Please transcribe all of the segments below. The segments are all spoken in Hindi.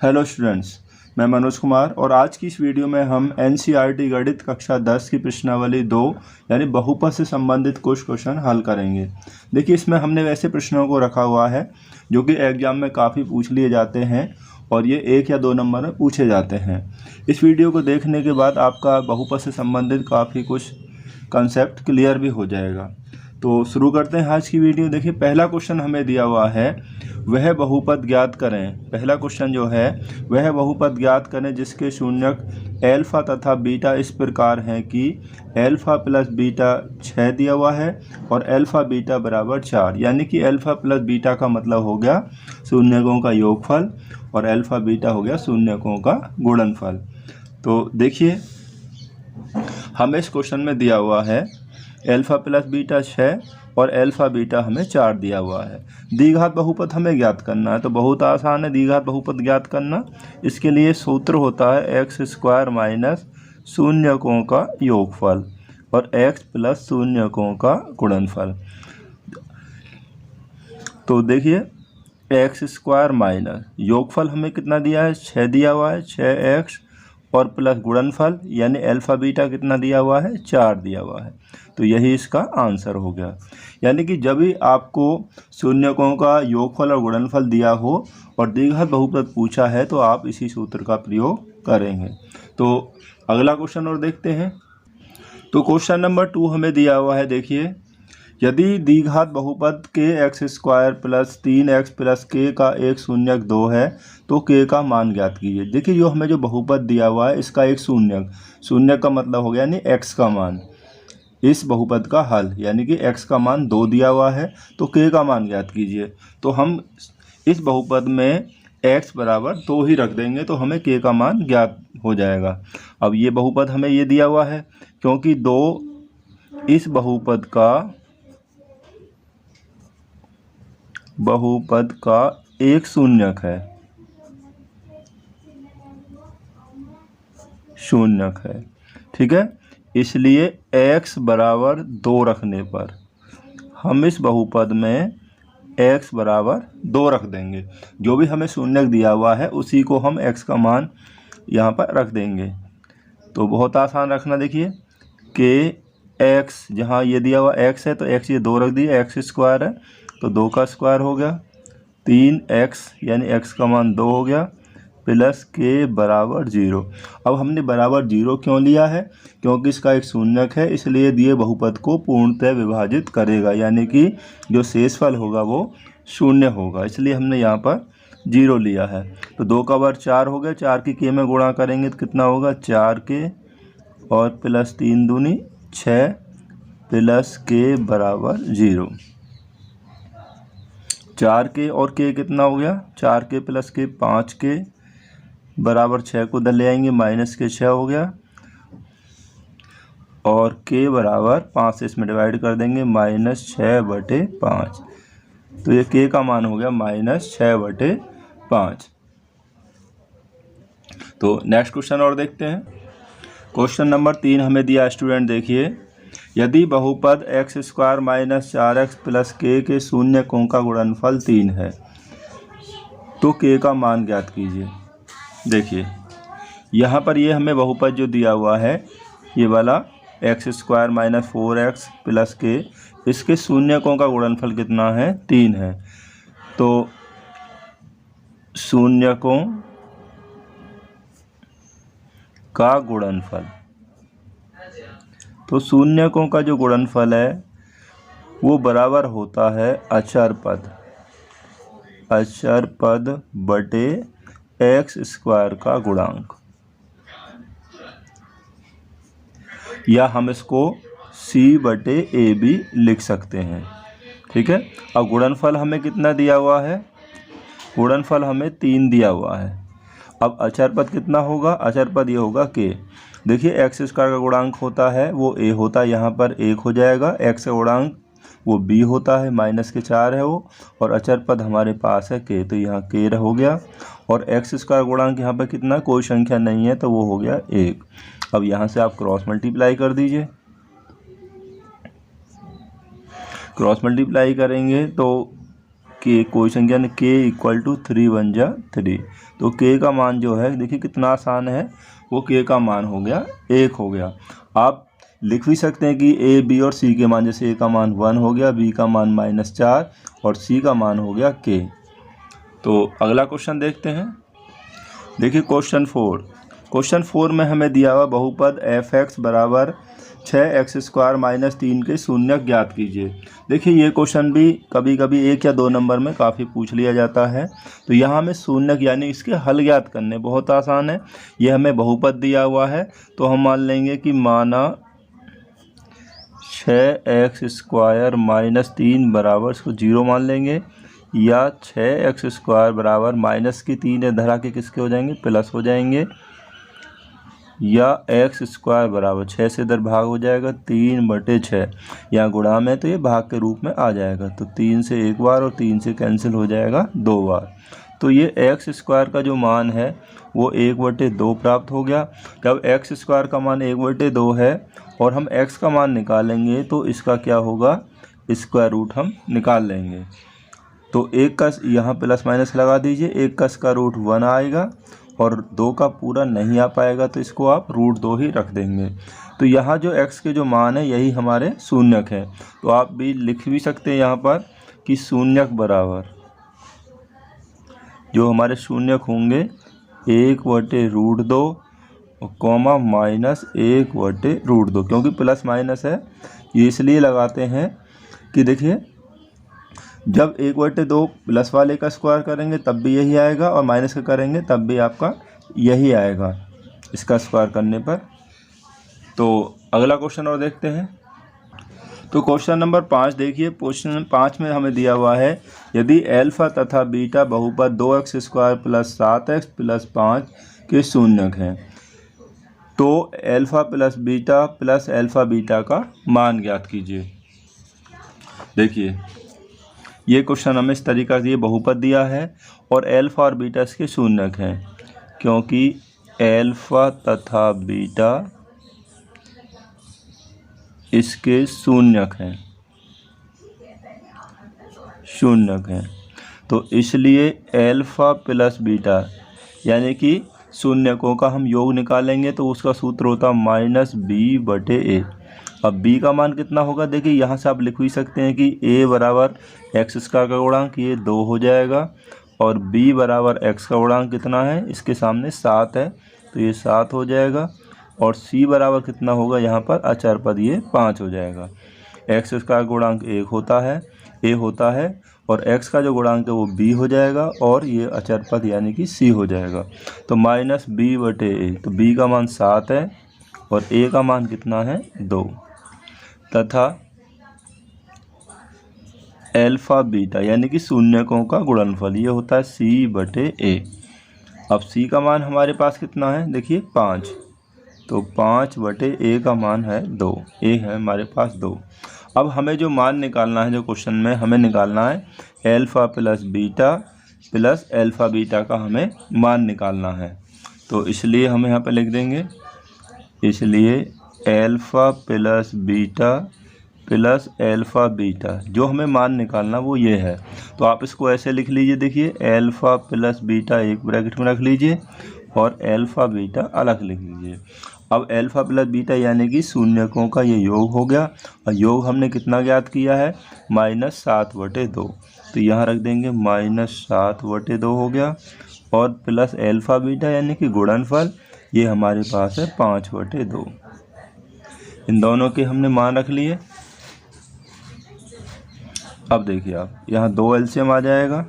हेलो स्टूडेंट्स, मैं मनोज कुमार और आज की इस वीडियो में हम एनसीईआरटी गणित कक्षा 10 की प्रश्नावली 2 यानी बहुपद से संबंधित कुछ क्वेश्चन हल करेंगे। देखिए, इसमें हमने वैसे प्रश्नों को रखा हुआ है जो कि एग्जाम में काफ़ी पूछ लिए जाते हैं और ये 1 या 2 नंबर में पूछे जाते हैं। इस वीडियो को देखने के बाद आपका बहुपद से संबंधित काफ़ी कुछ कंसेप्ट क्लियर भी हो जाएगा। तो शुरू करते हैं आज की वीडियो। देखिए, पहला क्वेश्चन हमें दिया हुआ है, वह बहुपद ज्ञात करें। पहला क्वेश्चन जो है वह बहुपद ज्ञात करें जिसके शून्यक एल्फा तथा बीटा इस प्रकार हैं कि एल्फा प्लस बीटा 6 दिया हुआ है और एल्फा बीटा बराबर 4। यानी कि एल्फा प्लस बीटा का मतलब हो गया शून्यकों का योगफल और एल्फा बीटा हो गया शून्यकों का गुणनफल। तो देखिए, हमें इस क्वेश्चन में दिया हुआ है एल्फा प्लस बीटा 6 और एल्फा बीटा हमें 4 दिया हुआ है। द्विघात बहुपद हमें ज्ञात करना है, तो बहुत आसान है द्विघात बहुपद ज्ञात करना। इसके लिए सूत्र होता है एक्स स्क्वायर माइनस शून्यकों का योगफल और एक्स प्लस शून्यकों का गुणनफल। तो देखिए, एक्स स्क्वायर माइनस योगफल हमें कितना दिया है, 6 दिया हुआ है, 6x और प्लस गुणनफल यानी एल्फा बीटा कितना दिया हुआ है, 4 दिया हुआ है। तो यही इसका आंसर हो गया। यानी कि जब भी आपको शून्यकों का योगफल और गुणनफल दिया हो और द्विघात बहुपद पूछा है तो आप इसी सूत्र का प्रयोग करेंगे। तो अगला क्वेश्चन और देखते हैं। तो क्वेश्चन नंबर 2 हमें दिया हुआ है। देखिए, यदि द्विघात बहुपद के x square plus 3x plus के का एक शून्यक 2 है तो के का मान ज्ञात कीजिए। देखिए, जो हमें जो बहुपद दिया हुआ है इसका एक शून्यक का मतलब हो गया यानी x का मान, इस बहुपद का हल यानी कि x का मान 2 दिया हुआ है तो k का मान ज्ञात कीजिए। तो हम इस बहुपद में x बराबर 2 ही रख देंगे तो हमें k का मान ज्ञात हो जाएगा। अब ये बहुपद हमें ये दिया हुआ है क्योंकि 2 इस बहुपद का एक शून्यक है, ठीक है। इसलिए x बराबर 2 रखने पर हम इस बहुपद में x बराबर 2 रख देंगे। जो भी हमें शून्यक दिया हुआ है उसी को हम x का मान यहाँ पर रख देंगे। तो बहुत आसान रखना। देखिए, के x जहाँ ये दिया हुआ x है तो x ये 2 रख दिए, x स्क्वायर है तो 2 का स्क्वायर हो गया, 3x यानी x का मान 2 हो गया प्लस के बराबर 0। अब हमने बराबर 0 क्यों लिया है, क्योंकि इसका एक शून्यक है, इसलिए दिए बहुपद को पूर्णतः विभाजित करेगा यानी कि जो शेषफल होगा वो शून्य होगा, इसलिए हमने यहाँ पर 0 लिया है। तो 2 का वर्ग 4 हो गया, 4 की के में गुणा करेंगे तो कितना होगा, 4 के और प्लस 3 दूनी 6 प्लस के बराबर 0। 4 के और के कितना हो गया, 4 के प्लस के 5 के बराबर 6 को इधर ले आएंगे, माइनस के 6 हो गया और के बराबर 5 से इसमें डिवाइड कर देंगे, -6/5। तो ये के का मान हो गया -6/5। तो नेक्स्ट क्वेश्चन और देखते हैं। क्वेश्चन नंबर 3 हमें दिया स्टूडेंट। देखिए, यदि बहुपद x square minus 4x plus के शून्यकों का गुणनफल 3 है तो के का मान ज्ञात कीजिए। देखिए, यहाँ पर ये हमें बहुपद जो दिया हुआ है ये वाला x square minus 4x plus के, इसके शून्यकों का गुणनफल कितना है, 3 है। तो शून्यकों का गुणनफल, तो शून्यकों का जो गुणनफल है वो बराबर होता है अचर पद बटे एक्स स्क्वायर का गुणांक, या हम इसको c/a भी लिख सकते हैं, ठीक है। अब गुणनफल हमें कितना दिया हुआ है, गुणनफल हमें 3 दिया हुआ है। अब अचर पद कितना होगा, अचर पद ये होगा के। देखिए, एक्स स्क्वायर का गुणांक होता है वो a होता है, यहाँ पर 1 हो जाएगा, x का गुणांक वो b होता है, -4 है वो, और अचर पद हमारे पास है k, तो यहाँ k हो गया। और एक्स स्क्वायर गुणांक यहाँ पर कितना, कोई संख्या नहीं है तो वो हो गया 1। अब यहाँ से आप क्रॉस मल्टीप्लाई कर दीजिए, क्रॉस मल्टीप्लाई करेंगे तो के कोई संख्या ने k इक्वल टू 3 1 जा 3। तो k का मान जो है देखिए कितना आसान है, वो k का मान हो गया 1 हो गया। आप लिख भी सकते हैं कि a b और c के मान, जैसे a का मान 1 हो गया, b का मान -4 और c का मान हो गया k। तो अगला क्वेश्चन देखते हैं। देखिए क्वेश्चन 4 में हमें दिया हुआ बहुपद f(x) बराबर 6x² - 3 के शून्यक ज्ञात कीजिए। देखिए ये क्वेश्चन भी कभी कभी 1 या 2 नंबर में काफ़ी पूछ लिया जाता है। तो यहाँ हमें शून्यक यानी इसके हल ज्ञात करने, बहुत आसान है। ये हमें बहुपद दिया हुआ है तो हम मान लेंगे कि माना 6x² - 3 बराबर, इसको 0 मान लेंगे, या 6x² बराबर माइनस की 3 धरा के किसके हो जाएंगे, प्लस हो जाएंगे, या x² बराबर 6 से इधर भाग हो जाएगा 3/6, यहाँ गुणा में तो ये भाग के रूप में आ जाएगा। तो 3 से एक बार और 3 से कैंसिल हो जाएगा 2 बार। तो ये x² का जो मान है वो 1/2 प्राप्त हो गया। जब x² का मान 1/2 है और हम x का मान निकालेंगे तो इसका क्या होगा, स्क्वायर रूट हम निकाल लेंगे। तो 1 का यहाँ प्लस माइनस लगा दीजिए, 1 का स्क्वायर रूट 1 आएगा और 2 का पूरा नहीं आ पाएगा तो इसको आप √2 ही रख देंगे। तो यहाँ जो x के जो मान है यही हमारे शून्यक है। तो आप भी लिख भी सकते हैं यहाँ पर कि शून्यक बराबर, जो हमारे शून्यक होंगे 1/√2 कॉमा -1/√2, क्योंकि प्लस माइनस है ये इसलिए लगाते हैं कि देखिए जब 1/2 प्लस वाले का स्क्वायर करेंगे तब भी यही आएगा और माइनस का करेंगे तब भी आपका यही आएगा इसका स्क्वायर करने पर। तो अगला क्वेश्चन और देखते हैं। तो क्वेश्चन नंबर 5 देखिए। क्वेश्चन 5 में हमें दिया हुआ है यदि अल्फा तथा बीटा बहुपद 2x² + 7x + 5 के शून्यक हैं तो alpha plus beta plus alpha beta का मान ज्ञात कीजिए। देखिए ये क्वेश्चन हमें इस तरीका से, ये बहुपद दिया है और अल्फा और बीटा इसके शून्यक हैं, क्योंकि अल्फा तथा बीटा इसके शून्यक हैं। तो इसलिए अल्फा प्लस बीटा यानी कि शून्यकों का हम योग निकालेंगे तो उसका सूत्र होता -b/a। अब b का मान कितना होगा, देखिए यहाँ से आप लिख भी सकते हैं कि a बराबर x² का गुणांक ये 2 हो जाएगा और b बराबर x का गुणांक कितना है, इसके सामने 7 है तो ये 7 हो जाएगा, और c बराबर कितना होगा, यहाँ पर अचर पद ये 5 हो जाएगा। x² गुणांक 1 होता है, a होता है, और x का जो गुणांक है वो b हो जाएगा और ये अचर पद यानी कि c हो जाएगा। तो -b/a, तो b का मान 7 है और a का मान कितना है 2, तथा अल्फा बीटा यानी कि शून्यकों का गुणनफल ये होता है c/a। अब c का मान हमारे पास कितना है, देखिए 5, तो 5/a का मान है 2, a है हमारे पास 2। अब हमें जो मान निकालना है, जो क्वेश्चन में हमें निकालना है alpha plus beta plus alpha beta का हमें मान निकालना है। तो इसलिए हम यहाँ पे लिख देंगे, इसलिए alpha plus beta plus alpha beta, जो हमें मान निकालना वो ये है। तो आप इसको ऐसे लिख लीजिए, देखिए अल्फा प्लस बीटा एक ब्रैकेट में रख लीजिए और अल्फा बीटा अलग लिख लीजिए। अब अल्फा प्लस बीटा यानी कि शून्यकों का ये योग हो गया, और योग हमने कितना ज्ञात किया है, -7/2। तो यहाँ रख देंगे -7/2 हो गया, और प्लस अल्फा बीटा यानी कि गुणनफल ये हमारे पास है 5/2। इन दोनों के हमने मान रख लिए। अब देखिए आप यहाँ 2 एलसीएम आ जाएगा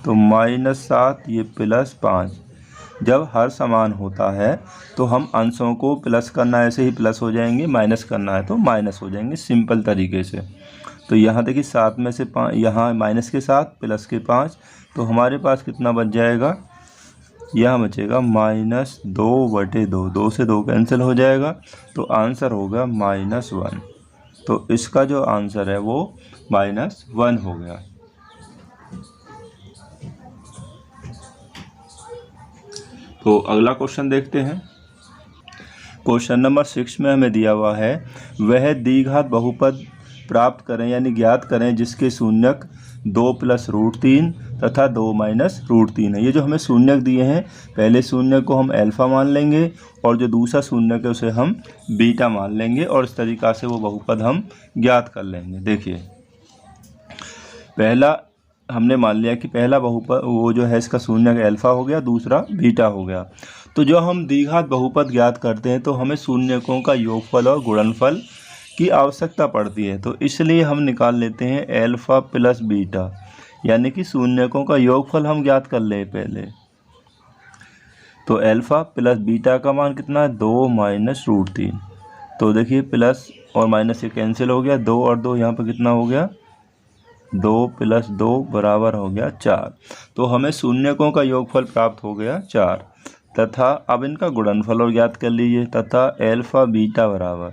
तो -7 ये +5। जब हर समान होता है तो हम अंशों को प्लस करना है, ऐसे ही प्लस हो जाएंगे, माइनस करना है तो माइनस हो जाएंगे, सिंपल तरीके से। तो यहाँ देखिए 7 में से 5, यहाँ माइनस के 7 प्लस के 5, तो हमारे पास कितना बच जाएगा, यहाँ बचेगा -2/2। 2 से 2 कैंसिल हो जाएगा तो आंसर होगा -1। तो इसका जो आंसर है वो -1 हो गया। तो अगला क्वेश्चन देखते हैं। क्वेश्चन नंबर 6 में हमें दिया हुआ है वह द्विघात बहुपद प्राप्त करें यानी ज्ञात करें जिसके शून्यक 2 प्लस रूट 3 तथा 2 माइनस रूट 3 है। ये जो हमें शून्यक दिए हैं, पहले शून्य को हम अल्फ़ा मान लेंगे और जो दूसरा शून्यक है उसे हम बीटा मान लेंगे और इस तरीक़ा से वो बहुपद हम ज्ञात कर लेंगे। देखिए, पहला हमने मान लिया कि पहला बहुपद वो जो है इसका शून्यक अल्फ़ा हो गया, दूसरा बीटा हो गया। तो जो हम द्विघात बहुपद ज्ञात करते हैं तो हमें शून्यकों का योगफल और गुणनफल की आवश्यकता पड़ती है। तो इसलिए हम निकाल लेते हैं अल्फ़ा प्लस बीटा, यानी कि शून्यकों का योगफल हम ज्ञात कर ले पहले। तो अल्फ़ा प्लस बीटा का मान कितना है, 2 माइनस रूट 3। तो देखिए प्लस और माइनस से कैंसिल हो गया, 2 और 2 यहाँ पर कितना हो गया, 2 प्लस 2 बराबर हो गया 4। तो हमें शून्यकों का योगफल प्राप्त हो गया 4 तथा अब इनका गुणनफल और ज्ञात कर लीजिए। तथा अल्फ़ा बीटा बराबर,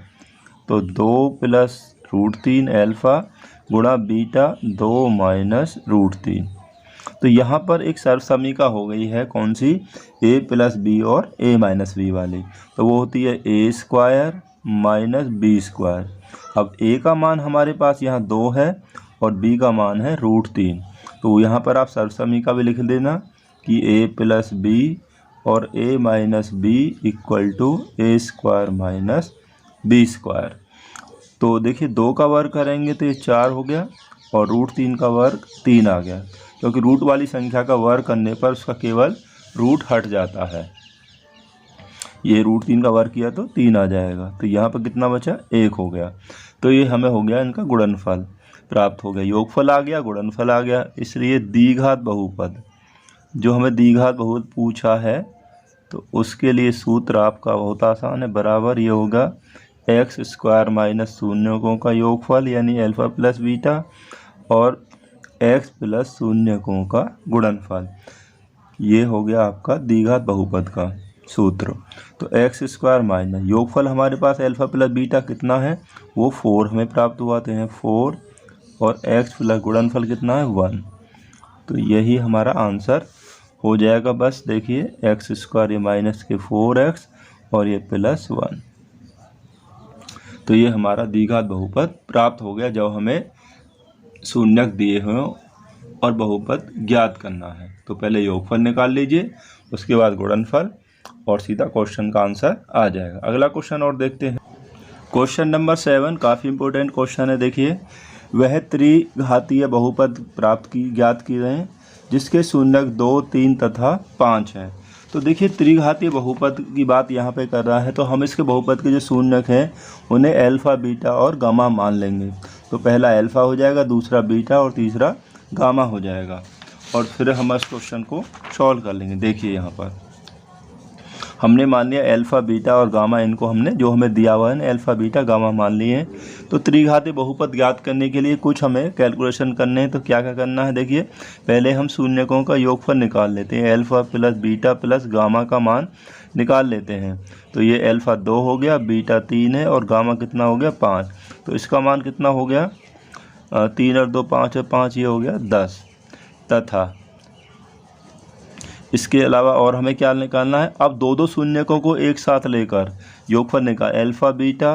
तो 2 प्लस रूट 3 अल्फ़ा गुणा बीटा 2 माइनस रूट 3। तो यहाँ पर एक सर्वसमीका हो गई है, कौन सी, a प्लस बी और a माइनस बी वाली। तो वो होती है a square minus B square. अब a का मान हमारे पास यहाँ 2 है और b का मान है रूट 3। तो यहाँ पर आप सर्वसमीका भी लिख देना कि a प्लस बी और a minus B equal to a square minus B square. तो देखिए 2 का वर्ग करेंगे तो ये 4 हो गया और रूट 3 का वर्ग 3 आ गया, क्योंकि रूट वाली संख्या का वर्ग करने पर उसका केवल रूट हट जाता है। ये रूट 3 का वर्ग किया तो 3 आ जाएगा। तो यहाँ पर कितना बचा, 1 हो गया। तो ये हमें हो गया इनका गुणनफल प्राप्त हो गया, योगफल आ गया, गुणनफल आ गया। इसलिए द्विघात बहुपद, जो हमें द्विघात बहुपद पूछा है तो उसके लिए सूत्र आपका बहुत आसान है, बराबर ये होगा एक्स स्क्वायर माइनस शून्यकों का योगफल यानी अल्फ़ा प्लस बीटा और एक्स प्लस शून्यकों का गुणनफल। ये हो गया आपका द्विघात बहुपद का सूत्र। तो एक्स स्क्वायर माइनस योगफल हमारे पास अल्फ़ा प्लस बीटा कितना है, वो 4 हमें प्राप्त हुआते हैं 4, और एक्स प्लस गुणनफल कितना है 1। तो यही हमारा आंसर हो जाएगा। बस देखिए एक्स स्क्वायर ये माइनस के 4x और ये प्लस 1। तो ये हमारा द्विघात बहुपद प्राप्त हो गया जब हमें शून्यक दिए हों और बहुपद ज्ञात करना है। तो पहले योगफल निकाल लीजिए, उसके बाद गुणनफल और सीधा क्वेश्चन का आंसर आ जाएगा। अगला क्वेश्चन और देखते हैं। क्वेश्चन नंबर 7 काफ़ी इंपॉर्टेंट क्वेश्चन है। देखिए, वह त्रिघातीय बहुपद ज्ञात की गए जिसके शून्यक 2, 3 तथा 5 हैं। तो देखिए त्रिघातीय बहुपद की बात यहाँ पे कर रहा है, तो हम इसके बहुपद के जो शून्यक हैं उन्हें अल्फ़ा बीटा और गामा मान लेंगे। तो पहला अल्फ़ा हो जाएगा, दूसरा बीटा और तीसरा गामा हो जाएगा। और फिर हम इस क्वेश्चन को सॉल्व कर लेंगे। देखिए यहाँ पर हमने मान लिया अल्फ़ा बीटा और गामा, इनको हमने जो हमें दिया हुआ है अल्फ़ा बीटा गामा मान लिए हैं। तो त्रिघातीय बहुपद ज्ञात करने के लिए कुछ हमें कैलकुलेशन करने हैं। तो क्या क्या करना है, देखिए पहले हम शून्यकों का योगफल निकाल लेते हैं। Alpha plus beta plus gamma का मान निकाल लेते हैं। तो ये अल्फ़ा 2 हो गया, बीटा 3 है और गामा कितना हो गया 5। तो इसका मान कितना हो गया 3 और 2 5 और 5 ये हो गया 10। तथा इसके अलावा और हमें क्या निकालना है, अब दो शून्यकों को एक साथ लेकर योगफल निकाल, अल्फ़ा बीटा,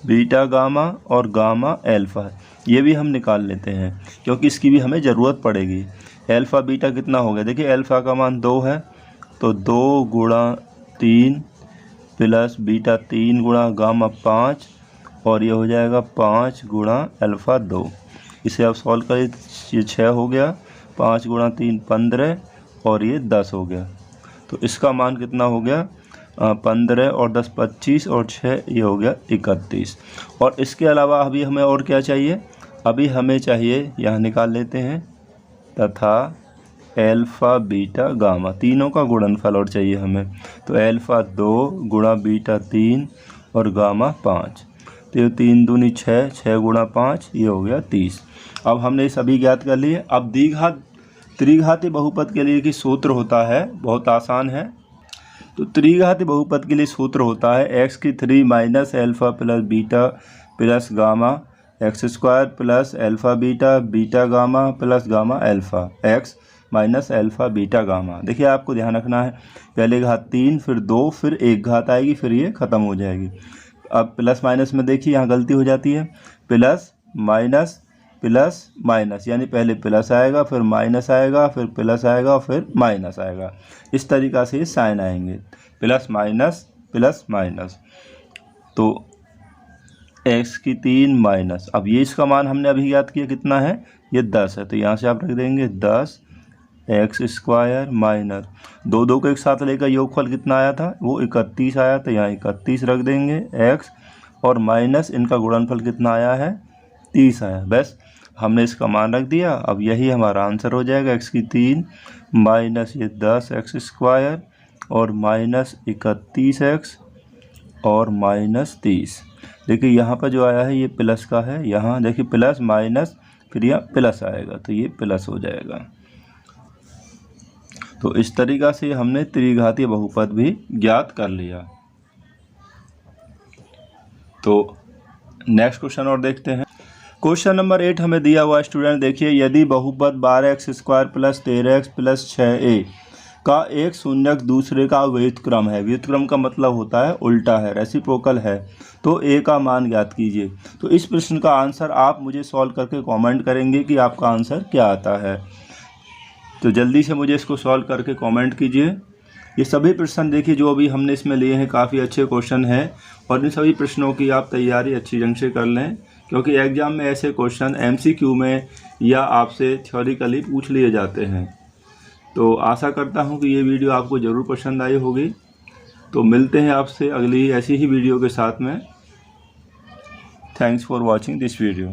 बीटा गामा और गामा अल्फ़ा, ये भी हम निकाल लेते हैं क्योंकि इसकी भी हमें ज़रूरत पड़ेगी। अल्फ़ा बीटा कितना हो गया, देखिए अल्फ़ा का मान 2 है तो 2 गुणा 3 प्लस बीटा 3 गुणा गामा 5 और ये हो जाएगा 5 गुणा अल्फ़ा 2। इसे आप सॉल्व करें, ये 6 हो गया, 5 गुणा 3 15 और ये 10 हो गया। तो इसका मान कितना हो गया 15 और 10 25 और 6 ये हो गया 31। और इसके अलावा अभी हमें और क्या चाहिए, अभी हमें चाहिए, यहाँ निकाल लेते हैं, तथा अल्फ़ा बीटा गामा, तीनों का गुणनफल और चाहिए हमें। तो अल्फ़ा 2 गुणा बीटा 3 और गामा 5। तो 3 दूनी 6, 6 गुणा 5 ये हो गया 30। अब हमने सभी ज्ञात कर लिए। अब त्रिघातीय बहुपद के लिए की सूत्र होता है, बहुत आसान है। तो त्रिघातीय बहुपद के लिए सूत्र होता है एक्स की 3 minus alpha plus beta plus gamma x square plus alpha beta beta gamma plus gamma alpha x minus alpha beta gamma. देखिए आपको ध्यान रखना है, पहले घात 3 फिर 2 फिर 1 घात आएगी, फिर ये ख़त्म हो जाएगी। अब प्लस माइनस में देखिए यहाँ गलती हो जाती है, प्लस माइनस प्लस माइनस, यानी पहले प्लस आएगा फिर माइनस आएगा फिर प्लस आएगा फिर माइनस आएगा। इस तरीक़ा से ये साइन आएंगे, प्लस माइनस। तो x की 3 माइनस, अब ये इसका मान हमने अभी ज्ञात किया कितना है, ये 10 है, तो यहाँ से आप रख देंगे 10x² माइनस 2 को एक साथ लेकर योगफल कितना आया था, वो 31 आया, तो यहाँ 31 रख देंगे x, और माइनस इनका गुणनफल कितना आया है, 30 आया। बस हमने इसका मान रख दिया। अब यही हमारा आंसर हो जाएगा, x की 3 माइनस ये 10x² और माइनस 31x और माइनस 30। देखिए यहाँ पर जो आया है ये प्लस का है, यहाँ देखिए प्लस माइनस फिर यहाँ प्लस आएगा, तो ये प्लस हो जाएगा। तो इस तरीक़ा से हमने त्रिघातीय बहुपद भी ज्ञात कर लिया। तो नेक्स्ट क्वेश्चन और देखते हैं। क्वेश्चन नंबर 8 हमें दिया हुआ स्टूडेंट, देखिए यदि बहुपद 12x² plus 13x plus 6a का एक शून्यक दूसरे का व्युत्क्रम है, व्युत्क्रम का मतलब होता है उल्टा है, रेसिप्रोकल है, तो a का मान ज्ञात कीजिए। तो इस प्रश्न का आंसर आप मुझे सॉल्व करके कमेंट करेंगे कि आपका आंसर क्या आता है। तो जल्दी से मुझे इसको सॉल्व करके कमेंट कीजिए। ये सभी प्रश्न देखिए जो अभी हमने इसमें लिए हैं काफ़ी अच्छे क्वेश्चन हैं, और इन सभी प्रश्नों की आप तैयारी अच्छी ढंग से कर लें, क्योंकि एग्ज़ाम में ऐसे क्वेश्चन MCQ में या आपसे थ्योरिकली पूछ लिए जाते हैं। तो आशा करता हूँ कि ये वीडियो आपको ज़रूर पसंद आई होगी। तो मिलते हैं आपसे अगली ऐसी ही वीडियो के साथ में। Thanks for watching this video.